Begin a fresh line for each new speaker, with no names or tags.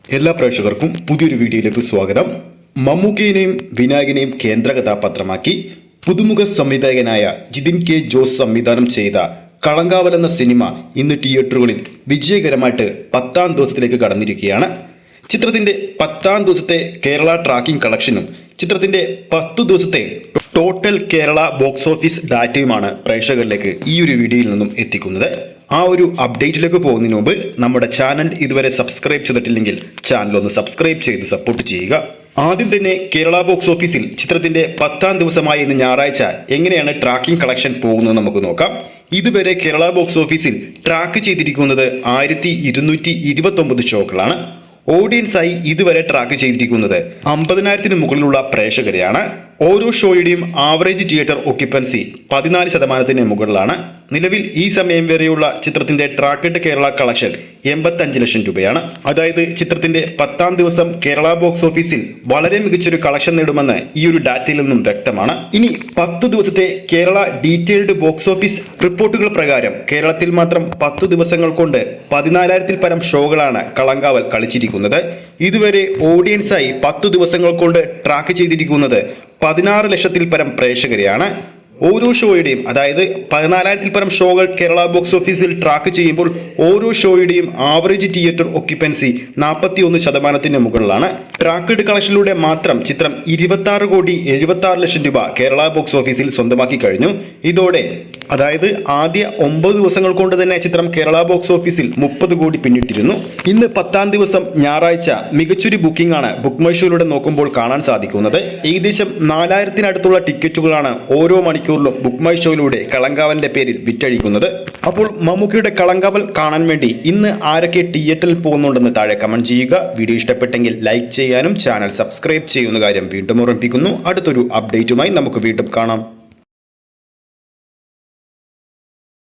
എല്ലാ പ്രേക്ഷകർക്കും പുതിയൊരു വീഡിയോയിലേക്ക് സ്വാഗതം. മമ്മൂക്കയെയും വിനായകനെയും കേന്ദ്ര കഥാപാത്രമാക്കി പുതുമുഖ സംവിധായകനായ ജിതിൻ കെ ജോസ് സംവിധാനം ചെയ്ത കളങ്കാവൽ എന്ന സിനിമ ഇന്ന് തിയേറ്ററുകളിൽ വിജയകരമായിട്ട് 10ാം ദിവസത്തിലേക്ക് കടന്നിരിക്കുകയാണ്. ചിത്രത്തിന്റെ 10ാം ദിവസത്തെ കേരള ട്രാക്കിംഗ് കളക്ഷനും ചിത്രത്തിന്റെ 10 ദിവസത്തെ ടോട്ടൽ കേരള ബോക്സ് ഓഫീസ് ഡാറ്റയുമാണ് പ്രേക്ഷകരിലേക്ക് ഈ ഒരു വീഡിയോയിൽ നിന്നും എത്തിക്കുന്നത്. ആ ഒരു അപ്ഡേറ്റിലേക്ക് പോകുന്നതിന് മുമ്പ് നമ്മുടെ ചാനൽ ഇതുവരെ സബ്സ്ക്രൈബ് ചെയ്തിട്ടില്ലെങ്കിൽ ചാനൽ ഒന്ന് സബ്സ്ക്രൈബ് ചെയ്ത് സപ്പോർട്ട് ചെയ്യുക. ആദ്യം തന്നെ കേരള ബോക്സ് ഓഫീസിൽ ചിത്രത്തിന്റെ 10ാം ദിവസമായ ഇന്ന് ഞായറാഴ്ച എങ്ങനെയാണ് ട്രാക്കിംഗ് കളക്ഷൻ പോകുന്നത് നമുക്ക് നോക്കാം. ഇതുവരെ കേരള ബോക്സ് ഓഫീസിൽ ട്രാക്ക് ചെയ്തിരിക്കുന്നത് 1229 ഷോകളാണ്. ഓഡിയൻസായി ഇതുവരെ ട്രാക്ക് ചെയ്തിരിക്കുന്നത് 50,000-ന് മുകളിലുള്ള പ്രേക്ഷകരെയാണ്. ഓരോ ഷോയുടെയും ആവറേജ് തിയേറ്റർ ഒക്യുപ്പൻസി 14% മുകളിലാണ്. നിലവിൽ ഈ സമയം വരെയുള്ള ചിത്രത്തിന്റെ ട്രാക്കഡ് കേരള കളക്ഷൻ 85 ലക്ഷം രൂപയാണ്. അതായത് ചിത്രത്തിന്റെ 10ാം ദിവസം കേരള ബോക്സ് ഓഫീസിൽ വളരെ മികച്ചൊരു കളക്ഷൻ നേടുമെന്ന് ഈ ഒരു ഡാറ്റയിൽ നിന്നും വ്യക്തമാണ്. ഇനി 10 ദിവസത്തെ കേരള ഡീറ്റെയിൽഡ് ബോക്സ് ഓഫീസ് റിപ്പോർട്ടുകൾ പ്രകാരം കേരളത്തിൽ മാത്രം 10 ദിവസങ്ങൾ കൊണ്ട് 14,000-ൽ പരം ഷോകളാണ് കളങ്കാവൽ കളിച്ചിരിക്കുന്നത്. ഇതുവരെ ഓഡിയൻസായി 10 ദിവസങ്ങൾ കൊണ്ട് ട്രാക്ക് ചെയ്തിരിക്കുന്നത് 16 ലക്ഷത്തിൽ പരം പ്രേക്ഷകരെയാണ്. ഓരോ ഷോയുടെയും അതായത് 14,000-ൽ പരം ഷോകൾ കേരള ബോക്സ് ഓഫീസിൽ ട്രാക്ക് ചെയ്യുമ്പോൾ ഓരോ ഷോയുടെയും ആവറേജ് തിയേറ്റർ ഒക്യുപ്പൻസി 41%-ന് മുകളിലാണ്. ട്രാക്കഡ് കളക്ഷനിലൂടെ മാത്രം ചിത്രം 26,76 ലക്ഷം രൂപ കേരള ബോക്സ് ഓഫീസിൽ സ്വന്തമാക്കി കഴിഞ്ഞു. ഇതോടെ അതായത് ആദ്യ 9 ദിവസങ്ങൾ കൊണ്ട് തന്നെ ചിത്രം കേരള ബോക്സ് ഓഫീസിൽ 30 കോടി പിന്നിട്ടിരുന്നു. ഇന്ന് 10ാം ദിവസം ഞായറാഴ്ച മികച്ചൊരു ബുക്കിംഗ് ആണ് ബുക്ക് മൈ ഷോയിലൂടെ നോക്കുമ്പോൾ കാണാൻ സാധിക്കുന്നത്. ഏകദേശം 4,000-ത്തിനടുത്തുള്ള ടിക്കറ്റുകളാണ് ഓരോ മണിക്കൂറിലും ബുക്ക് മൈ ഷോയിലൂടെ കളങ്കാവലിന്റെ പേരിൽ വിറ്റഴിക്കുന്നത്. അപ്പോൾ മമ്മൂക്കയുടെ കളങ്കാവൽ കാണാൻ വേണ്ടി ഇന്ന് ആരൊക്കെ തിയേറ്ററിൽ പോകുന്നുണ്ടെന്ന് താഴെ കമന്റ് ചെയ്യുക. വീഡിയോ ഇഷ്ടപ്പെട്ടെങ്കിൽ ലൈക്ക് ചെയ്യാനും ചാനൽ സബ്സ്ക്രൈബ് ചെയ്യുന്ന കാര്യം വീണ്ടും ഓർമ്മിപ്പിക്കുന്നു. അടുത്തൊരു അപ്ഡേറ്റുമായി നമുക്ക് വീണ്ടും കാണാം.